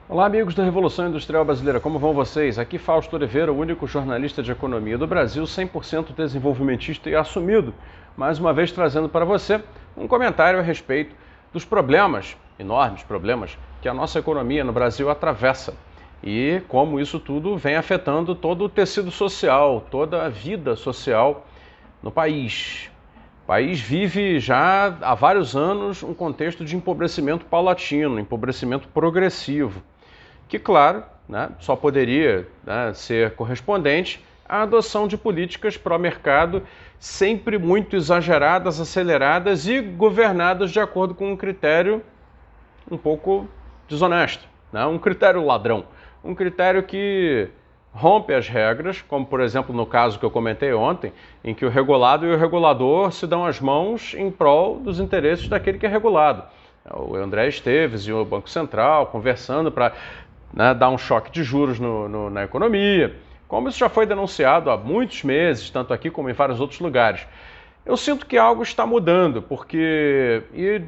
Olá, amigos da Revolução Industrial Brasileira, como vão vocês? Aqui Fausto Oliveira, o único jornalista de economia do Brasil, 100% desenvolvimentista e assumido, mais uma vez trazendo para você um comentário a respeito dos problemas, enormes problemas, que a nossa economia no Brasil atravessa e como isso tudo vem afetando todo o tecido social, toda a vida social no país. O país vive já há vários anos um contexto de empobrecimento paulatino, empobrecimento progressivo, que, claro, só poderia ser correspondente à adoção de políticas pró-mercado sempre muito exageradas, aceleradas e governadas de acordo com um critério um pouco desonesto, um critério ladrão, um critério que rompe as regras, como por exemplo no caso que eu comentei ontem, em que o regulado e o regulador se dão as mãos em prol dos interesses daquele que é regulado. O André Esteves e o Banco Central conversando para dar um choque de juros na economia, como isso já foi denunciado há muitos meses, tanto aqui como em vários outros lugares. Eu sinto que algo está mudando, porque, e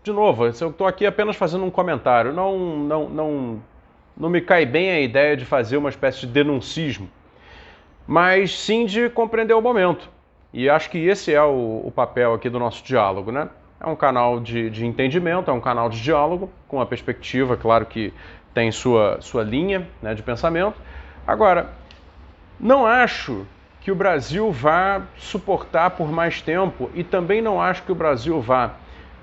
de novo, eu estou aqui apenas fazendo um comentário, não me cai bem a ideia de fazer uma espécie de denuncismo, mas sim de compreender o momento. E acho que esse é o papel aqui do nosso diálogo, né? É um canal de entendimento, é um canal de diálogo, com a perspectiva, claro que tem sua linha de pensamento. Agora, não acho que o Brasil vá suportar por mais tempo e também não acho que o Brasil vá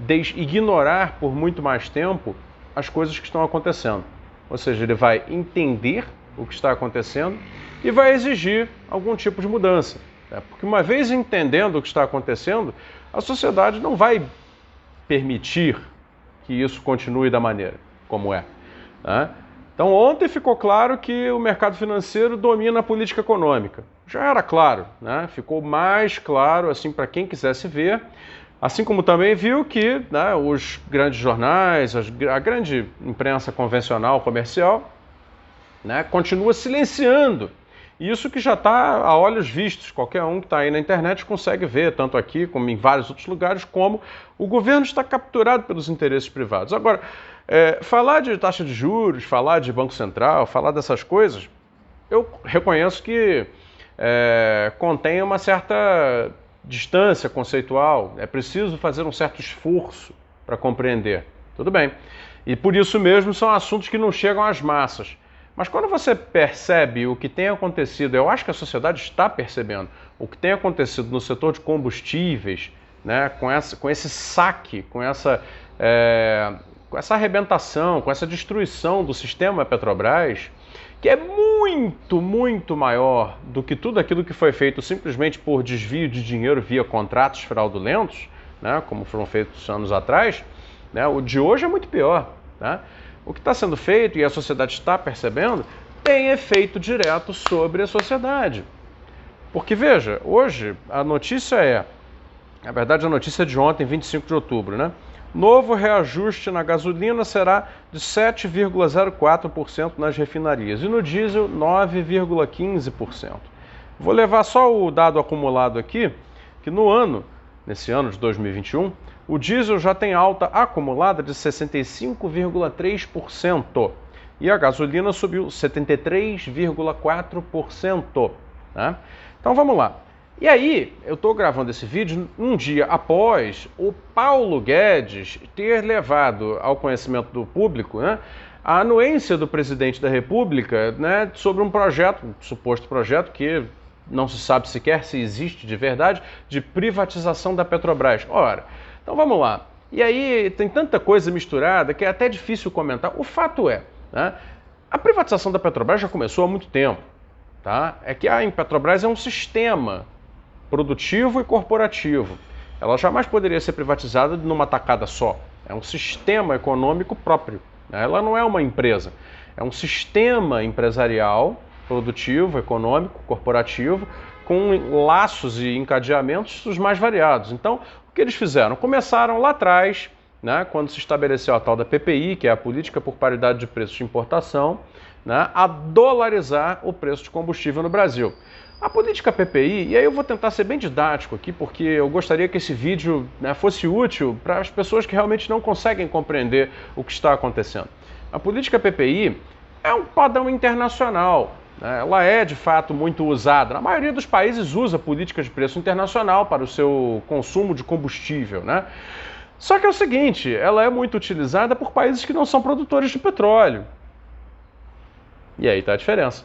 ignorar por muito mais tempo as coisas que estão acontecendo. Ou seja, ele vai entender o que está acontecendo e vai exigir algum tipo de mudança. Porque uma vez entendendo o que está acontecendo, a sociedade não vai permitir que isso continue da maneira como é. Então ontem ficou claro que o mercado financeiro domina a política econômica. Já era claro, ficou mais claro assim para quem quisesse ver, assim como também viu que os grandes jornais, a grande imprensa convencional, comercial, continua silenciando. Isso que já está a olhos vistos, qualquer um que está aí na internet consegue ver, tanto aqui como em vários outros lugares, como o governo está capturado pelos interesses privados. Agora, falar de taxa de juros, falar de Banco Central, falar dessas coisas, eu reconheço que contém uma certa distância conceitual, é preciso fazer um certo esforço para compreender. Tudo bem. E por isso mesmo são assuntos que não chegam às massas. Mas quando você percebe o que tem acontecido, eu acho que a sociedade está percebendo o que tem acontecido no setor de combustíveis, com esse saque, com essa arrebentação, com essa destruição do sistema Petrobras, que é muito, muito maior do que tudo aquilo que foi feito simplesmente por desvio de dinheiro via contratos fraudulentos, como foram feitos anos atrás, o de hoje é muito pior. O que está sendo feito, e a sociedade está percebendo, tem efeito direto sobre a sociedade. Porque, veja, hoje a notícia na verdade a notícia é de ontem, 25 de outubro, Novo reajuste na gasolina será de 7,04% nas refinarias e no diesel 9,15%. Vou levar só o dado acumulado aqui, que nesse ano de 2021, o diesel já tem alta acumulada de 65,3% e a gasolina subiu 73,4%. Então vamos lá. E aí, eu estou gravando esse vídeo um dia após o Paulo Guedes ter levado ao conhecimento do público a anuência do presidente da República sobre um projeto, um suposto projeto que não se sabe sequer se existe de verdade, de privatização da Petrobras. Ora, então vamos lá. E aí tem tanta coisa misturada que é até difícil comentar. O fato é, a privatização da Petrobras já começou há muito tempo. É que a Petrobras é um sistema produtivo e corporativo. Ela jamais poderia ser privatizada numa tacada só. É um sistema econômico próprio. Ela não é uma empresa. É um sistema empresarial, produtivo, econômico, corporativo, com laços e encadeamentos os mais variados. Então, o que eles fizeram? Começaram lá atrás, quando se estabeleceu a tal da PPI, que é a Política por Paridade de Preços de Importação, a dolarizar o preço de combustível no Brasil. A política PPI, e aí eu vou tentar ser bem didático aqui, porque eu gostaria que esse vídeo fosse útil para as pessoas que realmente não conseguem compreender o que está acontecendo. A política PPI é um padrão internacional. Ela é, de fato, muito usada. Na maioria dos países usa política de preço internacional para o seu consumo de combustível, né? Só que é o seguinte, ela é muito utilizada por países que não são produtores de petróleo. E aí está a diferença.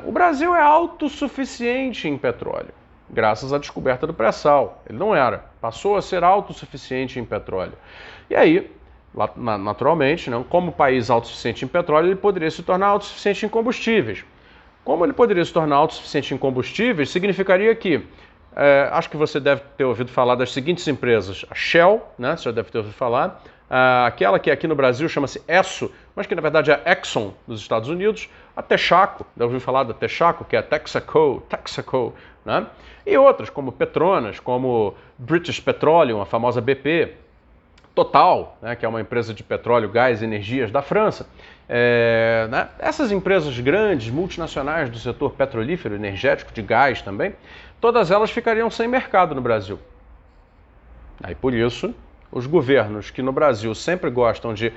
O Brasil é autossuficiente em petróleo, graças à descoberta do pré-sal. Ele não era, passou a ser autossuficiente em petróleo. E aí, naturalmente, como país autossuficiente em petróleo, ele poderia se tornar autossuficiente em combustíveis. Como ele poderia se tornar autossuficiente em combustíveis, significaria que, acho que você deve ter ouvido falar das seguintes empresas. A Shell, né, você já deve ter ouvido falar, aquela que aqui no Brasil chama-se Esso, mas que na verdade é Exxon dos Estados Unidos, a Texaco, já ouviu falar da Texaco, que é a Texaco, né? E outras, como Petronas, como British Petroleum, a famosa BP, Total, né, que é uma empresa de petróleo, gás e energias da França. Né, essas empresas grandes, multinacionais do setor petrolífero, energético, de gás também, todas elas ficariam sem mercado no Brasil. Aí por isso, os governos que no Brasil sempre gostam de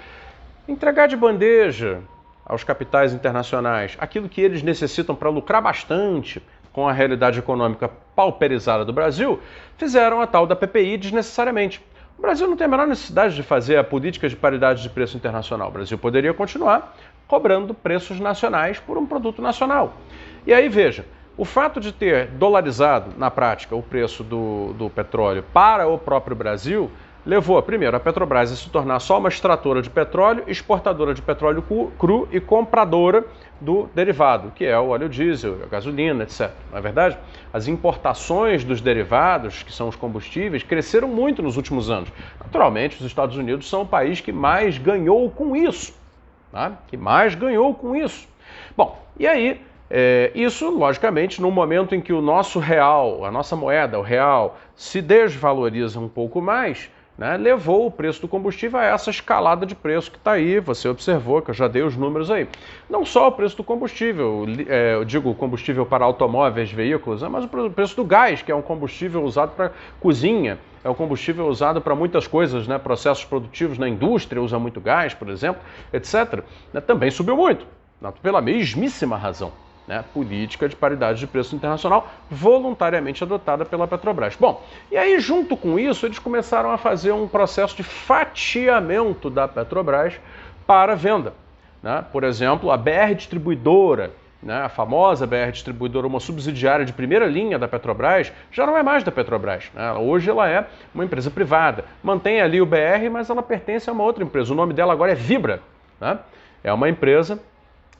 entregar de bandeja aos capitais internacionais aquilo que eles necessitam para lucrar bastante com a realidade econômica pauperizada do Brasil, fizeram a tal da PPI desnecessariamente. O Brasil não tem a menor necessidade de fazer a política de paridade de preço internacional. O Brasil poderia continuar cobrando preços nacionais por um produto nacional. E aí, veja, o fato de ter dolarizado, na prática, o preço do petróleo para o próprio Brasil levou, primeiro, a Petrobras a se tornar só uma extratora de petróleo, exportadora de petróleo cru e compradora do derivado, que é o óleo diesel, a gasolina, etc. Não é verdade? As importações dos derivados, que são os combustíveis, cresceram muito nos últimos anos. Naturalmente, os Estados Unidos são o país que mais ganhou com isso. Tá? Que mais ganhou com isso. Bom, e aí, isso, logicamente, no momento em que o nosso real, a nossa moeda, o real, se desvaloriza um pouco mais, né, levou o preço do combustível a essa escalada de preço que está aí, você observou, que eu já dei os números aí. Não só o preço do combustível, eu digo combustível para automóveis, veículos, mas o preço do gás, que é um combustível usado para cozinha, é um combustível usado para muitas coisas, né, processos produtivos na indústria, usa muito gás, por exemplo, etc., né, também subiu muito, pela mesmíssima razão. Né, política de paridade de preço internacional voluntariamente adotada pela Petrobras. Bom, e aí junto com isso eles começaram a fazer um processo de fatiamento da Petrobras para venda. Né? Por exemplo, a BR Distribuidora, né, a famosa BR Distribuidora, uma subsidiária de primeira linha da Petrobras, já não é mais da Petrobras. Né? Hoje ela é uma empresa privada. Mantém ali o BR, mas ela pertence a uma outra empresa. O nome dela agora é Vibra. Né? É uma empresa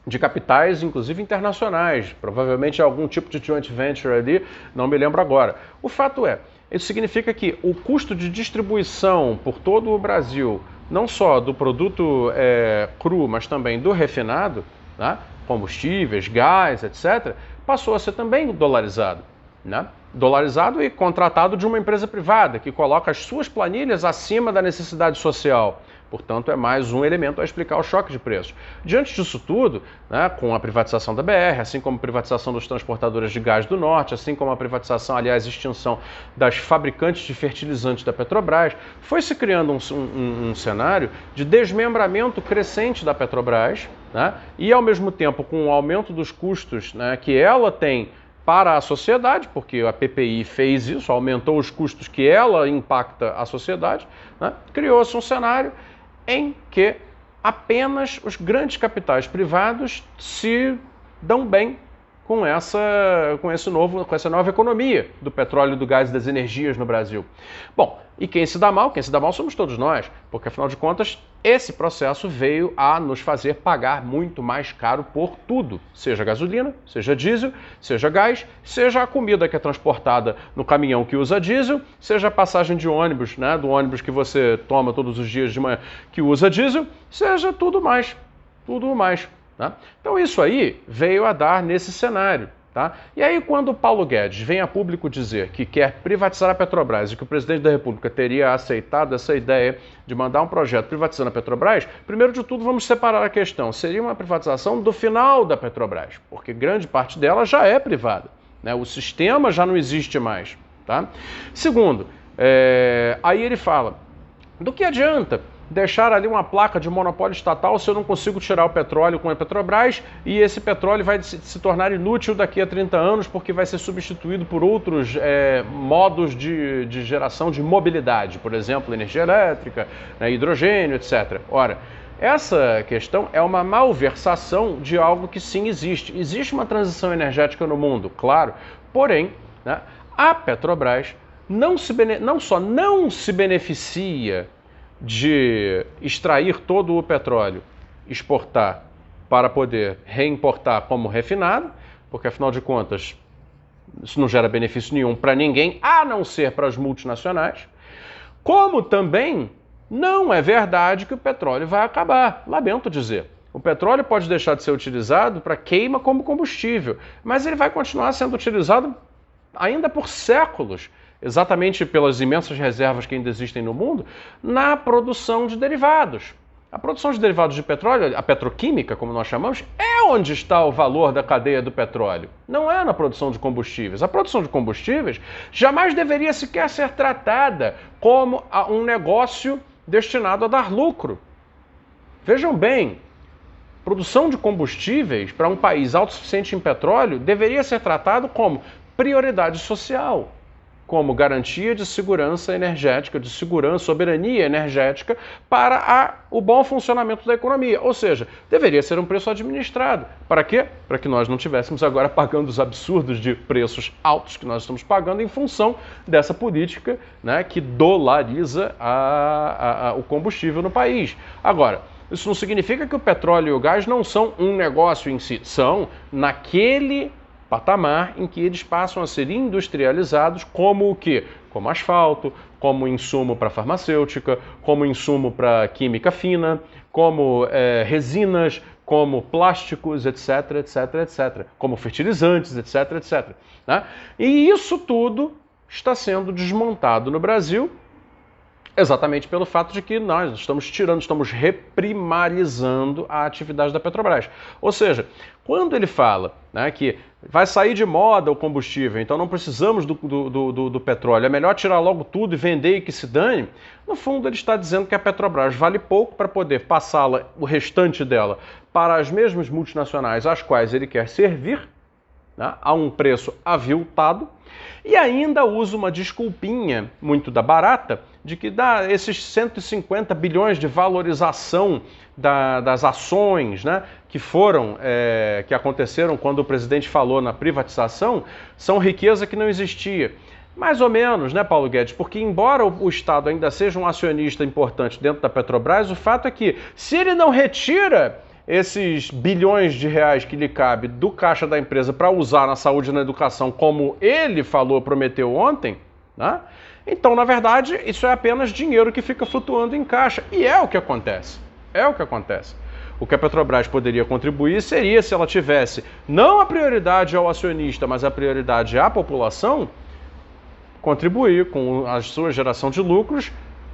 de capitais, inclusive internacionais, provavelmente algum tipo de joint venture ali, não me lembro agora. O fato é, isso significa que o custo de distribuição por todo o Brasil, não só do produto cru, mas também do refinado, né, combustíveis, gás, etc., passou a ser também dolarizado. Né? Dolarizado e contratado de uma empresa privada, que coloca as suas planilhas acima da necessidade social. Portanto, é mais um elemento a explicar o choque de preços. Diante disso tudo, né, com a privatização da BR, assim como a privatização dos transportadores de gás do Norte, assim como a privatização, aliás, extinção das fabricantes de fertilizantes da Petrobras, foi se criando um cenário de desmembramento crescente da Petrobras, né, e, ao mesmo tempo, com o aumento dos custos, né, que ela tem para a sociedade, porque a PPI fez isso, aumentou os custos que ela impacta a sociedade, né, criou-se um cenário em que apenas os grandes capitais privados se dão bem com essa nova economia do petróleo, do gás e das energias no Brasil. Bom, e quem se dá mal? Quem se dá mal somos todos nós, porque afinal de contas esse processo veio a nos fazer pagar muito mais caro por tudo, seja gasolina, seja diesel, seja gás, seja a comida que é transportada no caminhão que usa diesel, seja a passagem de ônibus, né, do ônibus que você toma todos os dias de manhã que usa diesel, seja tudo mais. Tá? Então isso aí veio a dar nesse cenário. Tá? E aí quando o Paulo Guedes vem a público dizer que quer privatizar a Petrobras e que o presidente da República teria aceitado essa ideia de mandar um projeto privatizando a Petrobras, primeiro de tudo vamos separar a questão. Seria uma privatização do final da Petrobras, porque grande parte dela já é privada. Né? O sistema já não existe mais. Tá? Segundo, aí ele fala, do que adianta deixar ali uma placa de monopólio estatal se eu não consigo tirar o petróleo com a Petrobras e esse petróleo vai se tornar inútil daqui a 30 anos porque vai ser substituído por outros modos de geração de mobilidade, por exemplo, energia elétrica, hidrogênio, etc. Ora, essa questão é uma malversação de algo que sim existe. Existe uma transição energética no mundo, claro, porém, né, a Petrobras não só não se beneficia de extrair todo o petróleo, exportar para poder reimportar como refinado, porque afinal de contas isso não gera benefício nenhum para ninguém, a não ser para as multinacionais, como também não é verdade que o petróleo vai acabar. Lamento dizer. O petróleo pode deixar de ser utilizado para queima como combustível, mas ele vai continuar sendo utilizado ainda por séculos, exatamente pelas imensas reservas que ainda existem no mundo, na produção de derivados. A produção de derivados de petróleo, a petroquímica, como nós chamamos, é onde está o valor da cadeia do petróleo. Não é na produção de combustíveis. A produção de combustíveis jamais deveria sequer ser tratada como um negócio destinado a dar lucro. Vejam bem, produção de combustíveis para um país autossuficiente em petróleo deveria ser tratado como prioridade social, como garantia de segurança energética, de segurança, soberania energética para o bom funcionamento da economia. Ou seja, deveria ser um preço administrado. Para quê? Para que nós não estivéssemos agora pagando os absurdos de preços altos que nós estamos pagando em função dessa política, né, que dolariza o combustível no país. Agora, isso não significa que o petróleo e o gás não são um negócio em si. São naquele patamar em que eles passam a ser industrializados como o quê? Como asfalto, como insumo para farmacêutica, como insumo para química fina, como resinas, como plásticos, etc, etc, etc, como fertilizantes, etc, etc. Né? E isso tudo está sendo desmontado no Brasil exatamente pelo fato de que nós estamos reprimarizando a atividade da Petrobras. Ou seja, quando ele fala, né, que vai sair de moda o combustível, então não precisamos do petróleo, é melhor tirar logo tudo e vender e que se dane, no fundo ele está dizendo que a Petrobras vale pouco para poder passá-la, o restante dela, para as mesmas multinacionais às quais ele quer servir, né, a um preço aviltado, e ainda usa uma desculpinha muito da barata de que dá esses 150 bilhões de valorização das ações, né, que aconteceram quando o presidente falou na privatização, são riqueza que não existia. Mais ou menos, né, Paulo Guedes? Porque embora o Estado ainda seja um acionista importante dentro da Petrobras, o fato é que se ele não retira esses bilhões de reais que lhe cabe do caixa da empresa para usar na saúde e na educação, como ele prometeu ontem, né? Então, na verdade, isso é apenas dinheiro que fica flutuando em caixa. E é o que acontece. É o que acontece. O que a Petrobras poderia contribuir seria se ela tivesse não a prioridade ao acionista, mas a prioridade à população, contribuir com a sua geração de lucros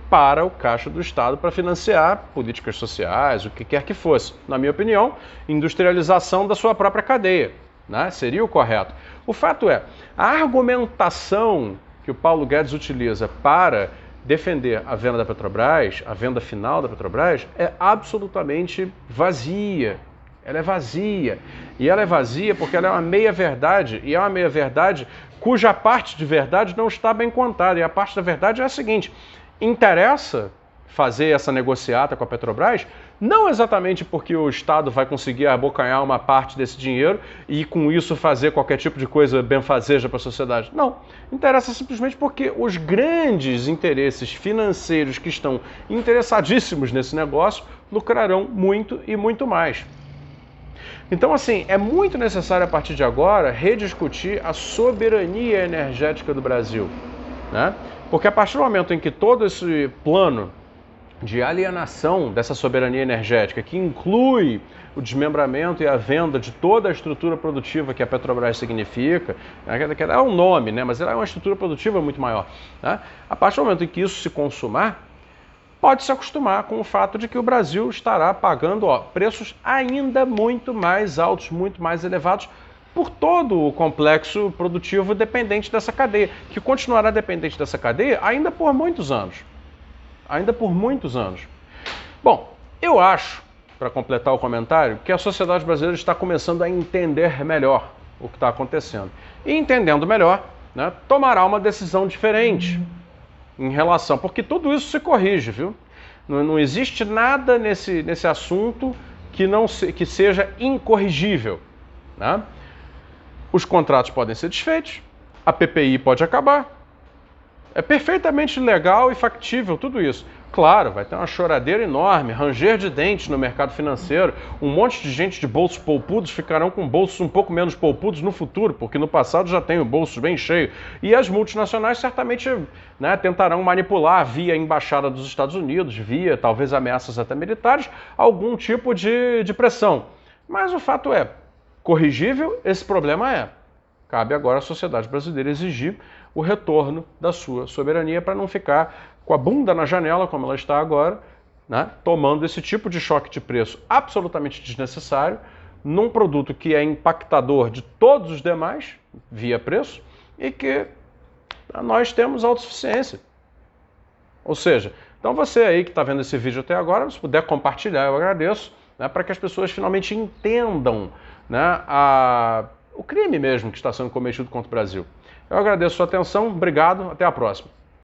para o caixa do Estado para financiar políticas sociais, o que quer que fosse. Na minha opinião, industrialização da sua própria cadeia, né? Seria o correto. O fato é, a argumentação que o Paulo Guedes utiliza para defender a venda da Petrobras, a venda final da Petrobras, é absolutamente vazia. Ela é vazia. E ela é vazia porque ela é uma meia-verdade, e é uma meia-verdade cuja parte de verdade não está bem contada. E a parte da verdade é a seguinte: interessa fazer essa negociata com a Petrobras, não exatamente porque o Estado vai conseguir abocanhar uma parte desse dinheiro e com isso fazer qualquer tipo de coisa benfazeja para a sociedade. Não. Interessa simplesmente porque os grandes interesses financeiros que estão interessadíssimos nesse negócio lucrarão muito e muito mais. Então, assim, é muito necessário a partir de agora rediscutir a soberania energética do Brasil, né? Porque a partir do momento em que todo esse plano de alienação dessa soberania energética, que inclui o desmembramento e a venda de toda a estrutura produtiva que a Petrobras significa, é um nome, né? Mas ela é uma estrutura produtiva muito maior, né? A partir do momento em que isso se consumar, pode se acostumar com o fato de que o Brasil estará pagando preços ainda muito mais altos, muito mais elevados, por todo o complexo produtivo dependente dessa cadeia, que continuará dependente dessa cadeia ainda por muitos anos. Ainda por muitos anos. Bom, eu acho, para completar o comentário, que a sociedade brasileira está começando a entender melhor o que está acontecendo. E entendendo melhor, né, tomará uma decisão diferente em relação, porque tudo isso se corrige, viu? Não existe nada nesse assunto que seja incorrigível, né? Os contratos podem ser desfeitos, a PPI pode acabar. É perfeitamente legal e factível tudo isso. Claro, vai ter uma choradeira enorme, ranger de dentes no mercado financeiro, um monte de gente de bolsos poupudos ficarão com bolsos um pouco menos poupudos no futuro, porque no passado já tem o bolso bem cheio. E as multinacionais certamente, né, tentarão manipular via embaixada dos Estados Unidos, via talvez ameaças até militares, algum tipo de pressão. Mas o fato é, corrigível esse problema é. Cabe agora à sociedade brasileira exigir o retorno da sua soberania para não ficar com a bunda na janela, como ela está agora, né, tomando esse tipo de choque de preço absolutamente desnecessário, num produto que é impactador de todos os demais, via preço, e que nós temos autossuficiência. Ou seja, então você aí que está vendo esse vídeo até agora, se puder compartilhar, eu agradeço, né, para que as pessoas finalmente entendam, né, o crime mesmo que está sendo cometido contra o Brasil. Eu agradeço a sua atenção, obrigado, até a próxima.